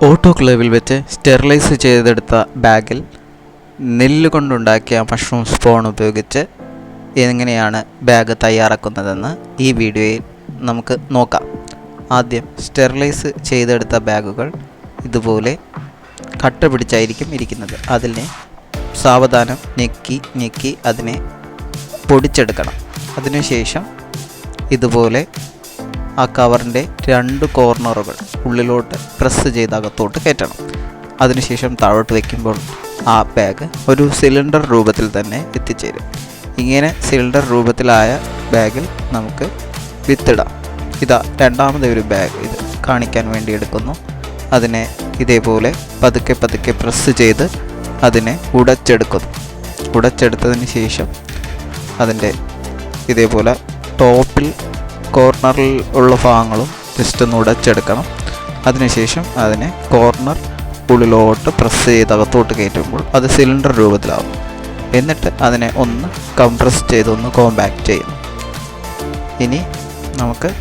ഓട്ടോക്ലേവിൽ വെച്ച് സ്റ്റെറിലൈസ് ചെയ്തെടുത്ത ബാഗിൽ നെല്ല് കൊണ്ടുണ്ടാക്കിയ മഷ്റൂം സ്പൂൺ ഉപയോഗിച്ച് എങ്ങനെയാണ് ബാഗ് തയ്യാറാക്കുന്നതെന്ന് ഈ വീഡിയോയിൽ നമുക്ക് നോക്കാം. ആദ്യം സ്റ്റെറിലൈസ് ചെയ്തെടുത്ത ബാഗുകൾ ഇതുപോലെ കട്ട പിടിച്ചായിരിക്കും ഇരിക്കുന്നത്. അതിനെ സാവധാനം ഞെക്കി അതിനെ പൊടിച്ചെടുക്കണം. അതിനുശേഷം ഇതുപോലെ ആ കവറിൻ്റെ 2 കോർണറുകൾ ഉള്ളിലോട്ട് പ്രസ് ചെയ്ത് അകത്തോട്ട് കയറ്റണം. അതിനുശേഷം താഴോട്ട് വയ്ക്കുമ്പോൾ ആ ബാഗ് ഒരു സിലിണ്ടർ രൂപത്തിൽ തന്നെ എത്തിച്ചേരും. ഇങ്ങനെ സിലിണ്ടർ രൂപത്തിലായ ബാഗിൽ നമുക്ക് വിത്തിടാം. ഇതാ രണ്ടാമത്തെ ഒരു ബാഗ് ഇത് കാണിക്കാൻ വേണ്ടി എടുക്കുന്നു. അതിനെ ഇതേപോലെ പതുക്കെ പ്രസ് ചെയ്ത് അതിനെ ഉടച്ചെടുത്തതിന് ശേഷം അതിൻ്റെ ഇതേപോലെ ടോപ്പിൽ കോർണറിൽ ഉള്ള ഭാഗങ്ങളും ജസ്റ്റ് ഒന്ന് ഉടച്ചെടുക്കണം. അതിനുശേഷം അതിനെ കോർണർ ഉള്ളിലോട്ട് പ്രസ് ചെയ്ത് അകത്തോട്ട് കയറ്റുമ്പോൾ അത് സിലിണ്ടർ രൂപത്തിലാവും. എന്നിട്ട് അതിനെ ഒന്ന് കംപ്രസ് ചെയ്ത് ഒന്ന് കോമ്പാക്റ്റ് ചെയ്യുന്നു. ഇനി നമുക്ക്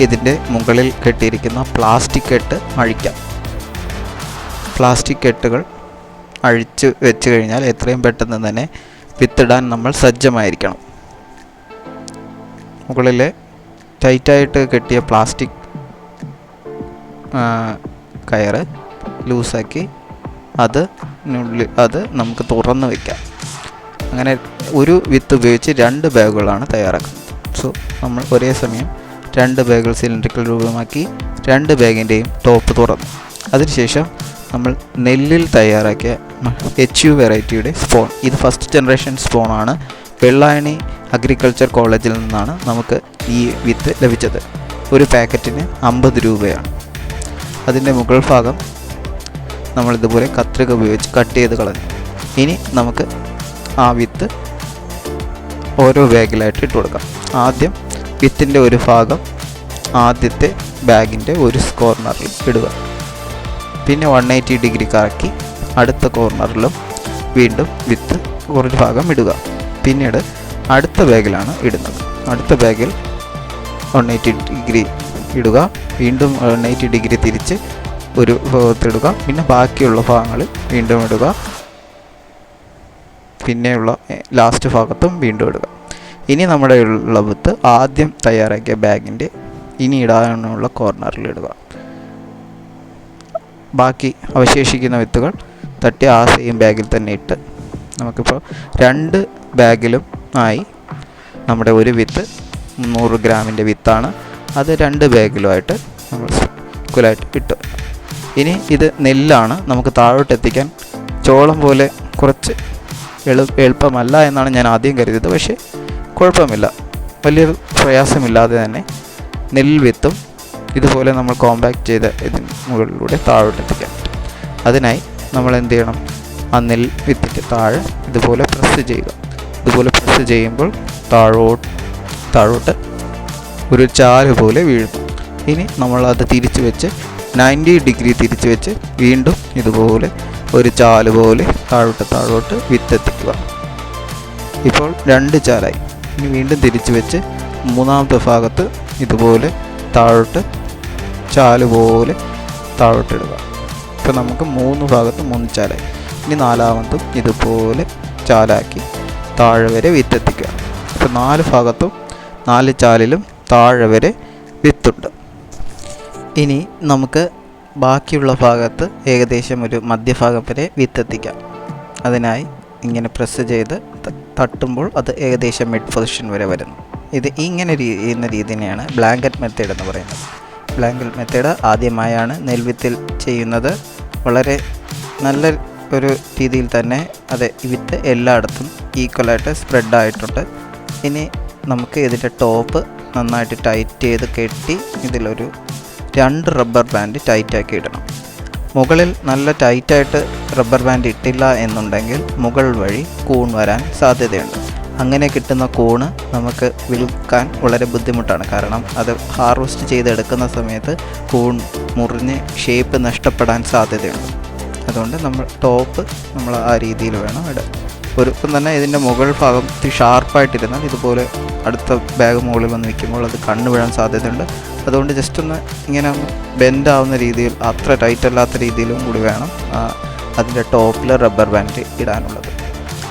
ഇതിൻ്റെ മുകളിൽ കെട്ടിയിരിക്കുന്ന പ്ലാസ്റ്റിക് കെട്ട് അഴിക്കാം. പ്ലാസ്റ്റിക് കെട്ടുകൾ അഴിച്ച് വെച്ച് കഴിഞ്ഞാൽ എത്രയും പെട്ടെന്ന് തന്നെ വിത്തിടാൻ നമ്മൾ സജ്ജമായിരിക്കണം. മുകളിലെ ടൈറ്റായിട്ട് കെട്ടിയ പ്ലാസ്റ്റിക് കയറ് ലൂസാക്കി അത് നമുക്ക് തുറന്ന് വയ്ക്കാം. അങ്ങനെ ഒരു വിത്ത് ഉപയോഗിച്ച് 2 ബാഗുകളാണ് തയ്യാറാക്കുന്നത്. സോ നമ്മൾ ഒരേ സമയം 2 ബാഗുകൾ സിലിണ്ടറിക്കൽ രൂപമാക്കി 2 ബാഗിൻ്റെയും ടോപ്പ് തുറന്നു. അതിനുശേഷം നമ്മൾ നെല്ലിൽ തയ്യാറാക്കിയ HU വെറൈറ്റിയുടെ സ്പോൺ, ഇത് ഫസ്റ്റ് ജനറേഷൻ സ്പോണാണ്. വെള്ളായണി അഗ്രികൾച്ചർ കോളേജിൽ നിന്നാണ് നമുക്ക് ഈ വിത്ത് ലഭിച്ചത്. ഒരു പാക്കറ്റിന് 50 രൂപയാണ്. അതിൻ്റെ മുകൾ ഭാഗം നമ്മളിതുപോലെ കത്രിക ഉപയോഗിച്ച് കട്ട് ചെയ്ത് കളഞ്ഞു. ഇനി നമുക്ക് ആ വിത്ത് ഓരോ ബാഗിലായിട്ട് ഇട്ട് കൊടുക്കാം. ആദ്യം വിത്തിൻ്റെ ഒരു ഭാഗം ആദ്യത്തെ ബാഗിൻ്റെ ഒരു കോർണറിൽ ഇടുക. പിന്നെ 180 ഡിഗ്രി കറക്കി അടുത്ത കോർണറിലും വീണ്ടും വിത്ത് കുറച്ച് ഭാഗം ഇടുക. പിന്നീട് അടുത്ത ബാഗിലാണ് ഇടുന്നത്. അടുത്ത ബാഗിൽ 180 ഡിഗ്രി ഇടുക. വീണ്ടും 180 ഡിഗ്രി തിരിച്ച് ഒരു ഭാഗത്തിടുക. പിന്നെ ബാക്കിയുള്ള ഭാഗങ്ങളിൽ വീണ്ടും ഇടുക. പിന്നെയുള്ള ലാസ്റ്റ് ഭാഗത്തും വീണ്ടും ഇടുക. ഇനി നമ്മുടെ ഉള്ള വിത്ത് ആദ്യം തയ്യാറാക്കിയ ബാഗിൻ്റെ ഇനി ഇടാനുള്ള കോർണറിൽ ഇടുക. ബാക്കി അവശേഷിക്കുന്ന വിത്തുകൾ തട്ടി ആ സെയിം ബാഗിൽ തന്നെ ഇട്ട് നമുക്കിപ്പോൾ 2 ബാഗിലും ആയി. നമ്മുടെ ഒരു വിത്ത് 300 ഗ്രാമിൻ്റെ വിത്താണ്. അത് 2 ബാഗിലുമായിട്ട് നമ്മൾ ഈക്വലായിട്ട് ഇട്ടു. ഇനി ഇത് നെല്ലാണ്. നമുക്ക് താഴോട്ട് എത്തിക്കാൻ ചോളം പോലെ കുറച്ച് എളുപ്പമല്ല എന്നാണ് ഞാൻ ആദ്യം കരുതിയത്. പക്ഷേ കുഴപ്പമില്ല, വലിയ പ്രയാസമില്ലാതെ തന്നെ നെൽ വിത്തും ഇതുപോലെ നമ്മൾ കോമ്പാക്റ്റ് ചെയ്ത് ഇതിന് മുകളിലൂടെ താഴോട്ട് എത്തിക്കാൻ പറ്റും. അതിനായി നമ്മൾ എന്ത് ചെയ്യണം? ആ നെൽ വിത്തിൻ്റെ താഴെ ഇതുപോലെ പ്രസ് ചെയ്യുക. ഇതുപോലെ പ്രസ് ചെയ്യുമ്പോൾ താഴോട്ട് ഒരു ചാല് പോലെ വീഴുന്നു. ഇനി നമ്മൾ അത് തിരിച്ച് വെച്ച് 90 ഡിഗ്രി തിരിച്ച് വെച്ച് വീണ്ടും ഇതുപോലെ ഒരു ചാല് പോലെ താഴോട്ട് വിത്തെത്തിക്കുക. ഇപ്പോൾ 2 ചാലായി. ഇനി വീണ്ടും തിരിച്ച് വെച്ച് മൂന്നാമത്തെ ഭാഗത്ത് ഇതുപോലെ താഴോട്ട് ചാല് പോലെ താഴോട്ടിടുക. ഇപ്പോൾ നമുക്ക് 3 ഭാഗത്ത് 3 ചാലായി. ഇനി 4ാമതും ഇതുപോലെ ചാലാക്കി താഴെ വരെ വിത്തെത്തിക്കുക. ഇപ്പോൾ 4 ഭാഗത്തും 4 ചാലിലും താഴെ വരെ വിത്തുണ്ട്. ഇനി നമുക്ക് ബാക്കിയുള്ള ഭാഗത്ത് ഏകദേശം ഒരു മധ്യഭാഗം വരെ വിത്തെത്തിക്കാം. അതിനായി ഇങ്ങനെ പ്രസ് ചെയ്ത് തട്ടുമ്പോൾ അത് ഏകദേശം മിഡ് പൊസിഷൻ വരെ വരുന്നു. ഇത് ഇങ്ങനെ ചെയ്യുന്ന രീതിയാണ് ബ്ലാങ്കറ്റ് മെത്തേഡ് എന്ന് പറയുന്നത്. ബ്ലാങ്കറ്റ് മെത്തേഡ് ആദ്യമായാണ് നെൽവിത്തിൽ ചെയ്യുന്നത്. വളരെ നല്ല ഒരു രീതിയിൽ തന്നെ അത് വിത്ത് എല്ലായിടത്തും ഈക്വലായിട്ട് സ്പ്രെഡായിട്ടുണ്ട്. ഇനി നമുക്ക് ഇതിൻ്റെ ടോപ്പ് നന്നായിട്ട് ടൈറ്റ് ചെയ്ത് കെട്ടി ഇതിലൊരു 2 റബ്ബർ ബാൻഡ് ടൈറ്റാക്കി ഇടണം. മുകളിൽ നല്ല ടൈറ്റായിട്ട് റബ്ബർ ബാൻഡ് ഇട്ടില്ല എന്നുണ്ടെങ്കിൽ മുകൾ വഴി കൂൺ വരാൻ സാധ്യതയുണ്ട്. അങ്ങനെ കിട്ടുന്ന കൂണ് നമുക്ക് വിൽക്കാൻ വളരെ ബുദ്ധിമുട്ടാണ്. കാരണം അത് ഹാർവെസ്റ്റ് ചെയ്തെടുക്കുന്ന സമയത്ത് കൂൺ മുറിഞ്ഞ് ഷേപ്പ് നഷ്ടപ്പെടാൻ സാധ്യതയുണ്ട്. അതുകൊണ്ട് ടോപ്പ് നമ്മൾ ആ രീതിയിൽ വേണം ഇടാൻ. ഒപ്പം തന്നെ ഇതിൻ്റെ മുകൾ ഭാഗം ഷാർപ്പായിട്ടിരുന്നാൽ ഇതുപോലെ അടുത്ത ബാഗ് മുകളിൽ വന്ന് നിൽക്കുമ്പോൾ അത് കണ്ണു വീഴാൻ സാധ്യതയുണ്ട്. അതുകൊണ്ട് ജസ്റ്റ് ഒന്ന് ഇങ്ങനെ ഒന്ന് ബെൻഡ് ആവുന്ന രീതിയിൽ, അത്ര ടൈറ്റ് അല്ലാത്ത രീതിയിലും കൂടി വേണം അതിൻ്റെ ടോപ്പിൽ റബ്ബർ ബാൻഡ് ഇടാനുള്ളത്.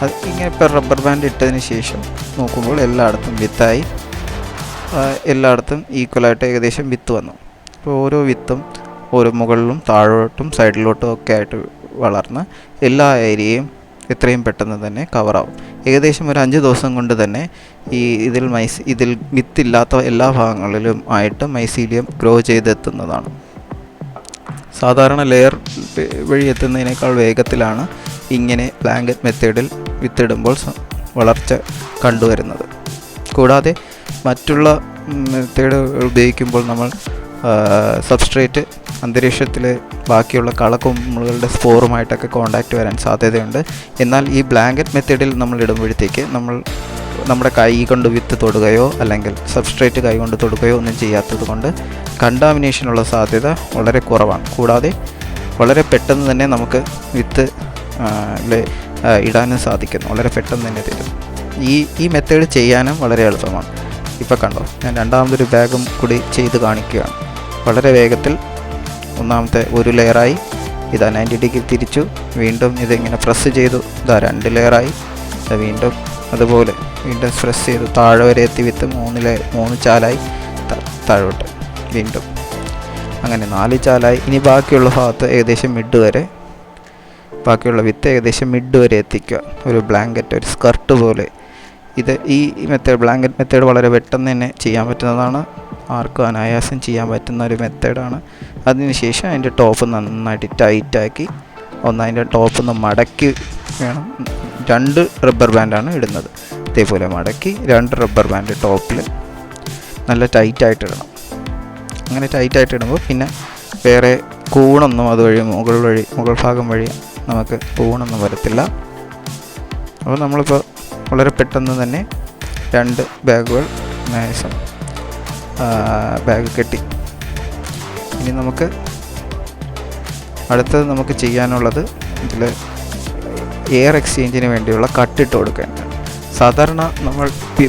അത് ഇങ്ങനെ ഇപ്പോൾ റബ്ബർ ബാൻഡ് ഇട്ടതിന് ശേഷം നോക്കുമ്പോൾ എല്ലായിടത്തും വിത്തായി, എല്ലായിടത്തും ഈക്വലായിട്ട് ഏകദേശം വിത്ത് വന്നു. അപ്പോൾ ഓരോ വിത്തും ഓരോ മുകളിലും താഴോട്ടും സൈഡിലോട്ടും ഒക്കെ ആയിട്ട് വളർന്ന് എല്ലാ ഏരിയയും എത്രയും പെട്ടെന്ന് തന്നെ കവറാവും. ഏകദേശം ഒരു 5 ദിവസം കൊണ്ട് തന്നെ ഇതിൽ വിത്തില്ലാത്ത എല്ലാ ഭാഗങ്ങളിലും ആയിട്ട് മൈസീലിയം ഗ്രോ ചെയ്തെത്തുന്നതാണ്. സാധാരണ ലെയർ വഴി എത്തുന്നതിനേക്കാൾ വേഗത്തിലാണ് ഇങ്ങനെ ബ്ലാങ്കറ്റ് മെത്തേഡിൽ വിത്തിടുമ്പോൾ വളർച്ച കണ്ടുവരുന്നത്. കൂടാതെ മറ്റുള്ള മെത്തേഡ് ഉപയോഗിക്കുമ്പോൾ നമ്മൾ സബ്സ്ട്രേറ്റ് അന്തരീക്ഷത്തിലെ ബാക്കിയുള്ള കളക്കുമ്മുകളുടെ സ്പോറുമായിട്ടൊക്കെ കോണ്ടാക്റ്റ് വരാൻ സാധ്യതയുണ്ട്. എന്നാൽ ഈ ബ്ലാങ്കറ്റ് മെത്തേഡിൽ നമ്മൾ ഇടുമ്പോഴത്തേക്ക് നമ്മുടെ കൈ കൊണ്ട് വിത്ത് തൊടുകയോ അല്ലെങ്കിൽ സബ്സ്ട്രേറ്റ് കൈ കൊണ്ട് തൊടുകയോ ഒന്നും ചെയ്യാത്തത് കൊണ്ട് കണ്ടാമിനേഷനുള്ള സാധ്യത വളരെ കുറവാണ്. കൂടാതെ വളരെ പെട്ടെന്ന് തന്നെ നമുക്ക് വിത്ത് ഇടാനും സാധിക്കുന്നു. വളരെ പെട്ടെന്ന് തന്നെ തരും. ഈ മെത്തേഡ് ചെയ്യാനും വളരെ എളുപ്പമാണ്. ഇപ്പോൾ കണ്ടോ, ഞാൻ രണ്ടാമതൊരു ബാഗും കൂടി ചെയ്ത് കാണിക്കുകയാണ്. വളരെ വേഗത്തിൽ ഒന്നാമത്തെ ഒരു ലെയറായി, ഇതാ 90 ഡിഗ്രി തിരിച്ചു, വീണ്ടും ഇതിങ്ങനെ പ്രസ് ചെയ്തു, ഇതാ 2 ലെയറായി, വീണ്ടും അതുപോലെ വീണ്ടും പ്രസ് ചെയ്തു താഴെ വരെ എത്തി വിത്ത് 3 ചാലായി, താഴോട്ട് വീണ്ടും അങ്ങനെ 4 ചാലായി. ഇനി ബാക്കിയുള്ള ഭാഗത്ത് ഏകദേശം മിഡ് വരെ, ബാക്കിയുള്ള വിത്ത് ഏകദേശം മിഡ് വരെ എത്തിക്കുക. ഒരു ബ്ലാങ്കറ്റ്, ഒരു സ്കർട്ട് പോലെ. ഈ മെത്തേഡ്, ബ്ലാങ്കറ്റ് മെത്തേഡ് വളരെ പെട്ടെന്ന് തന്നെ ചെയ്യാൻ പറ്റുന്നതാണ്. ആർക്കും അനായാസം ചെയ്യാൻ പറ്റുന്ന ഒരു മെത്തേഡാണ്. അതിനുശേഷം അതിൻ്റെ ടോപ്പ് നന്നായിട്ട് ടൈറ്റാക്കി അതിൻ്റെ ടോപ്പൊന്ന് മടക്കി വേണം. 2 റബ്ബർ ബാൻഡാണ് ഇടുന്നത്. ഇതേപോലെ മടക്കി 2 റബ്ബർ ബാൻഡ് ടോപ്പിൽ നല്ല ടൈറ്റായിട്ട് ഇടണം. അങ്ങനെ ടൈറ്റായിട്ട് ഇടുമ്പോൾ പിന്നെ വേറെ കൂണൊന്നും അതുവഴി മുകൾ ഭാഗം വഴി നമുക്ക് കൂണൊന്നും വരത്തില്ല. അപ്പോൾ നമ്മളിപ്പോൾ വളരെ പെട്ടെന്ന് തന്നെ 2 ബാഗുകൾ ബാഗ് കെട്ടി. ഇനി നമുക്ക് അടുത്തത് നമുക്ക് ചെയ്യാനുള്ളത് ഇതിൽ എയർ എക്സ്ചേഞ്ചിന് വേണ്ടിയുള്ള കട്ടിട്ട് കൊടുക്കേണ്ടതാണ്. സാധാരണ നമ്മൾ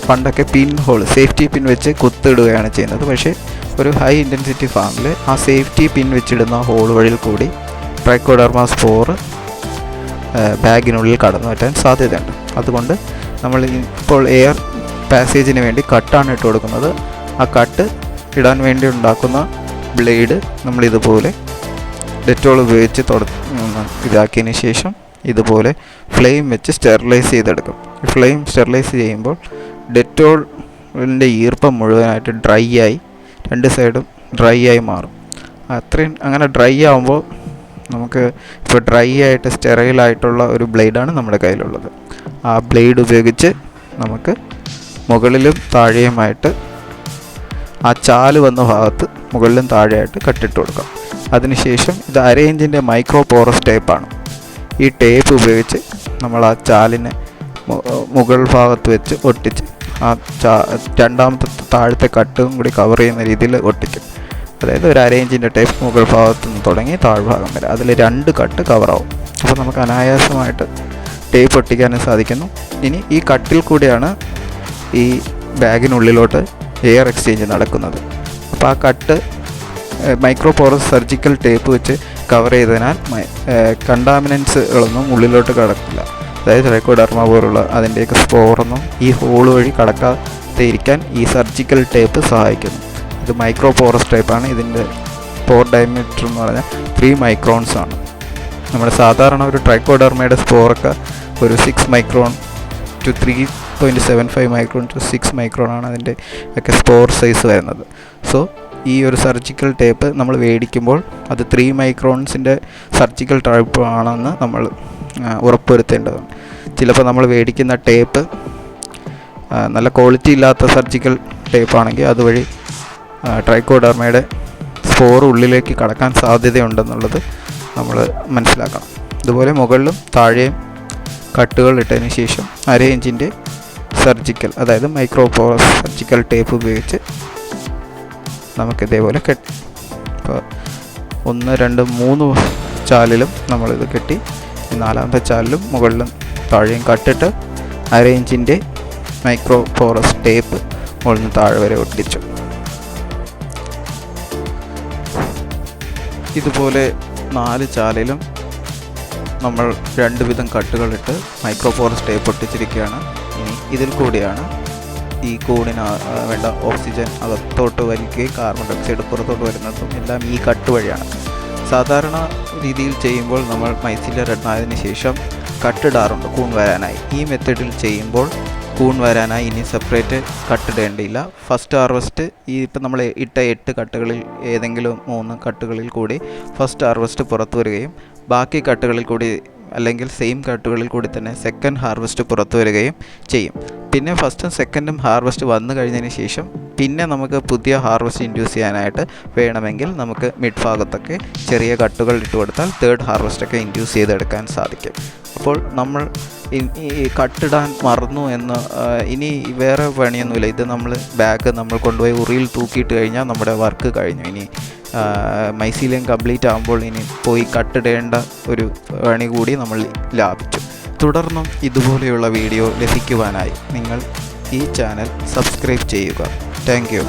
പണ്ടൊക്കെ പിൻ ഹോൾ, സേഫ്റ്റി പിൻ വെച്ച് കുത്തിടുകയാണ് ചെയ്യുന്നത്. പക്ഷേ ഒരു ഹൈ ഇൻറ്റൻസിറ്റി ഫാമിൽ ആ സേഫ്റ്റി പിൻ വെച്ചിടുന്ന ഹോൾ വഴിയിൽ കൂടി ട്രൈക്കോഡെർമ സ്പോർ ബാഗിനുള്ളിൽ കടന്നു പറ്റാൻ സാധ്യതയുണ്ട്. അതുകൊണ്ട് നമ്മൾ ഇപ്പോൾ എയർ പാസേജിന് വേണ്ടി കട്ടാണ് ഇട്ട് കൊടുക്കുന്നത്. ആ കട്ട് ഇടാൻ വേണ്ടി ഉണ്ടാക്കുന്ന ബ്ലേഡ് നമ്മളിതുപോലെ ഡെറ്റോൾ ഉപയോഗിച്ച് ഇതാക്കിയതിന് ശേഷം ഇതുപോലെ ഫ്ലെയിം വെച്ച് സ്റ്റെറിലൈസ് ചെയ്തെടുക്കും. ഈ ഫ്ലെയിം സ്റ്റെറിലൈസ് ചെയ്യുമ്പോൾ ഡെറ്റോളിൻ്റെ ഈർപ്പം മുഴുവനായിട്ട് ഡ്രൈ ആയി 2 സൈഡും ഡ്രൈ ആയി മാറും. അങ്ങനെ ഡ്രൈ ആകുമ്പോൾ നമുക്ക് ഇപ്പോൾ ഡ്രൈ ആയിട്ട് സ്റ്റെറൈലായിട്ടുള്ള ഒരു ബ്ലേഡാണ് നമ്മുടെ കയ്യിലുള്ളത്. ആ ബ്ലേഡ് ഉപയോഗിച്ച് നമുക്ക് മുകളിലും താഴെയുമായിട്ട് ആ ചാല് വന്ന ഭാഗത്ത് മുകളിലും താഴെയായിട്ട് കട്ടിട്ട് കൊടുക്കാം. അതിനുശേഷം ഇത് 1/2 ഇഞ്ചിൻ്റെ മൈക്രോ പോറസ് ടേപ്പാണ്. ഈ ടേപ്പ് ഉപയോഗിച്ച് നമ്മൾ ആ ചാലിനെ മുകൾ ഭാഗത്ത് വെച്ച് ഒട്ടിച്ച് ആ രണ്ടാമത്തെ താഴത്തെ കട്ടും കൂടി കവർ ചെയ്യുന്ന രീതിയിൽ ഒട്ടിക്കും. അതായത് ഒരു 1/2 ഇഞ്ചിൻ്റെ ടേപ്പ് മുകൾ ഭാഗത്ത് നിന്ന് തുടങ്ങി താഴ്ഭാഗം വരെ അതിൽ 2 കട്ട് കവറാവും. അപ്പോൾ നമുക്ക് അനായാസമായിട്ട് ടേപ്പ് ഒട്ടിക്കാനും സാധിക്കുന്നു. ഇനി ഈ കട്ടിൽ കൂടിയാണ് ഈ ബാഗിനുള്ളിലോട്ട് എയർ എക്സ്ചേഞ്ച് നടക്കുന്നത്. അപ്പോൾ ആ cut micro porous surgical tape വെച്ച് കവർ ചെയ്തതിനാൽ കണ്ടാമിനൻസുകളൊന്നും ഉള്ളിലോട്ട് കടക്കില്ല. അതായത് ട്രൈക്കോഡെർമ പോലുള്ള അതിൻ്റെയൊക്കെ സ്പോറൊന്നും ഈ ഹോൾ വഴി കടക്കാതെ ഇരിക്കാൻ ഈ സർജിക്കൽ ടേപ്പ് സഹായിക്കുന്നു. ഇത് മൈക്രോ പോറസ് ടൈപ്പാണ്. ഇതിൻ്റെ പോർ ഡയമീറ്റർ എന്ന് പറഞ്ഞാൽ 3 മൈക്രോൺസ് ആണ്. നമ്മുടെ സാധാരണ ഒരു ട്രൈക്കോഡെർമയുടെ സ്പോറൊക്കെ ഒരു 6 micron to 3.75 micron to 6 micron ആണ് അതിൻ്റെ ഒക്കെ സ്പോർ സൈസ് വരുന്നത്. സോ ഈ ഒരു സർജിക്കൽ ടേപ്പ് നമ്മൾ മേടിക്കുമ്പോൾ അത് 3 മൈക്രോൺസിൻ്റെ സർജിക്കൽ ടൈപ്പ് ആണെന്ന് നമ്മൾ ഉറപ്പുവരുത്തേണ്ടതാണ്. ചിലപ്പോൾ നമ്മൾ മേടിക്കുന്ന ടേപ്പ് നല്ല ക്വാളിറ്റി ഇല്ലാത്ത സർജിക്കൽ ടേപ്പാണെങ്കിൽ അതുവഴി ട്രൈക്കോഡെർമയുടെ സ്പോർ ഉള്ളിലേക്ക് കടക്കാൻ സാധ്യതയുണ്ടെന്നുള്ളത് നമ്മൾ മനസ്സിലാക്കണം. ഇതുപോലെ മുകളിലും താഴെയും കട്ടുകൾ ഇട്ടതിന് ശേഷം 1/2 ഇഞ്ചിൻ്റെ സർജിക്കൽ, അതായത് മൈക്രോ പോറസ് സർജിക്കൽ ടേപ്പ് ഉപയോഗിച്ച് നമുക്കിതേപോലെ കെട്ടി. ഇപ്പോൾ 1, 2, 3 ചാലിലും നമ്മളിത് കെട്ടി. 4ാമത്തെ ചാലിലും മുകളിലും താഴെയും കട്ടിട്ട് 1/2 ഇഞ്ചിൻ്റെ മൈക്രോ പോറസ് ടേപ്പ് മുകളിൽ നിന്ന് താഴെ വരെ ഒട്ടിച്ചു. ഇതുപോലെ 4 ചാലിലും നമ്മൾ 2 വിധം കട്ടുകളിട്ട് മൈക്രോപോറസ് ടേപ്പ് ഒട്ടിച്ചിരിക്കുകയാണ്. ഇനി ഇതിൽ കൂടിയാണ് ഈ കൂടിന് വേണ്ട ഓക്സിജൻ അകത്തോട്ട് വലിക്കുകയും കാർബൺ ഡൈ ഓക്സൈഡ് പുറത്തോട്ട് വരുന്നതും എല്ലാം ഈ കട്ട് വഴിയാണ്. സാധാരണ രീതിയിൽ ചെയ്യുമ്പോൾ നമ്മൾ മൈസീലിയ റെഡ്നായതിന് ശേഷം കട്ടിടാറുണ്ട് കൂൺ വരാനായി. ഈ മെത്തേഡിൽ ചെയ്യുമ്പോൾ കൂൺ വരാനായി ഇനി സെപ്പറേറ്റ് കട്ടിടേണ്ടിയില്ല. ഫസ്റ്റ് ഹാർവസ്റ്റ് ഇപ്പം നമ്മൾ ഇട്ട 8 കട്ടുകളിൽ ഏതെങ്കിലും 3 കട്ടുകളിൽ കൂടി ഫസ്റ്റ് ഹാർവസ്റ്റ് പുറത്തു വരികയും ബാക്കി കട്ടുകളിൽ കൂടി അല്ലെങ്കിൽ സെയിം കട്ടുകളിൽ കൂടി തന്നെ സെക്കൻഡ് ഹാർവസ്റ്റ് പുറത്തു വരികയും ചെയ്യും. പിന്നെ ഫസ്റ്റും സെക്കൻഡും ഹാർവസ്റ്റ് വന്നു കഴിഞ്ഞതിന് ശേഷം പിന്നെ നമുക്ക് പുതിയ ഹാർവസ്റ്റ് ഇൻഡ്യൂസ് ചെയ്യാനായിട്ട് വേണമെങ്കിൽ നമുക്ക് മിഡ് ഭാഗത്തൊക്കെ ചെറിയ കട്ടുകൾ ഇട്ട് കൊടുത്താൽ തേർഡ് ഹാർവസ്റ്റൊക്കെ ഇൻഡ്യൂസ് ചെയ്തെടുക്കാൻ സാധിക്കും. അപ്പോൾ നമ്മൾ ഈ കട്ടിടാൻ മറന്നു എന്ന് ഇനി വേറെ പണിയൊന്നുമില്ല. ഇത് ബാഗ് നമ്മൾ കൊണ്ടുപോയി ഉറിയിൽ തൂക്കിയിട്ട് കഴിഞ്ഞാൽ നമ്മുടെ വർക്ക് കഴിഞ്ഞു. ഇനി മൈസീലിയം കംപ്ലീറ്റ് ആകുമ്പോൾ ഇനി പോയി കട്ടിടേണ്ട ഒരു പണി കൂടി നമ്മൾ ലാഭിച്ചു. തുടർന്നും ഇതുപോലെയുള്ള വീഡിയോ ലഭിക്കുവാനായി നിങ്ങൾ ഈ ചാനൽ സബ്സ്ക്രൈബ് ചെയ്യുക. Thank you.